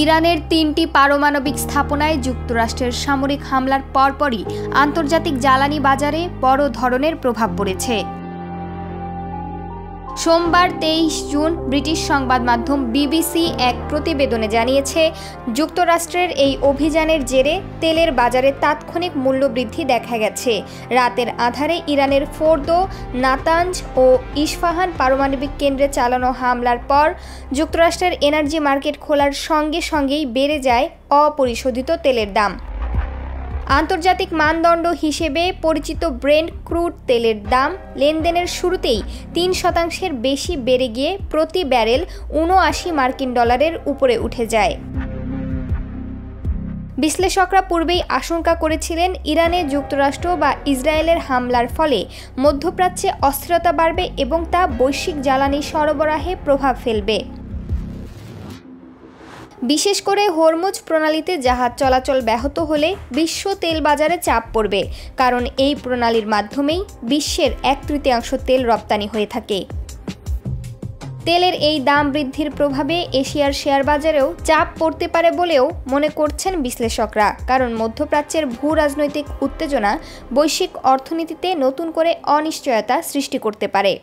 ইরানের ৩টি পারমাণবিক স্থাপনায় যুক্তরাষ্ট্রের সামরিক হামলার পরপরই আন্তর্জাতিক জ্বালানি বাজারে বড় ধরনের প্রভাব পড়েছে। সোমবার ২৩ জুন ব্রিটিশ সংবাদ মাধ্যম বিবিসি এক প্রতিবেদনে জানিয়েছে, যুক্তরাষ্ট্রের এই অভিযানের জেরে তেলের বাজারে তাৎক্ষণিক মূল্যবৃদ্ধি দেখা গেছে। রাতের আধারে ইরানের ফোর্দো, নাতাঞ্জ ও ইস্পাহান পারমাণবিক কেন্দ্রে চালানো হামলার পর যুক্তরাষ্ট্রের এনার্জি মার্কেট খোলার সঙ্গে সঙ্গেই বেড়ে যায় অপরিশোধিত তেলের দাম। আন্তর্জাতিক মানদণ্ড হিসেবে পরিচিত ব্রেন্ট ক্রুড তেলের দাম লেনদেনের শুরুতেই ৩% বেশি বেড়ে গিয়ে প্রতি ব্যারেল ৭৯ মার্কিন ডলারের উপরে উঠে যায়। বিশ্লেষকরা পূর্বেই আশঙ্কা করেছিলেন, ইরানে যুক্তরাষ্ট্র বা ইসরায়েলের হামলার ফলে মধ্যপ্রাচ্যে অস্থিরতা বাড়বে এবং তা বৈশ্বিক জ্বালানি সরবরাহে প্রভাব ফেলবে। বিশেষ করে হরমুজ প্রণালীতে জাহাজ চলাচল ব্যাহত হলে বিশ্ব তেল বাজারে চাপ পড়বে, কারণ এই প্রণালীর মাধ্যমেই বিশ্বের ১/৩ তেল রপ্তানি হয়ে থাকে। তেলের এই দাম বৃদ্ধির প্রভাবে এশিয়ার শেয়ার বাজারেও চাপ পড়তে পারে বলেও মনে করছেন বিশ্লেষকরা, কারণ মধ্যপ্রাচ্যের ভূ রাজনৈতিক উত্তেজনা বৈশ্বিক অর্থনীতিতে নতুন করে অনিশ্চয়তা সৃষ্টি করতে পারে।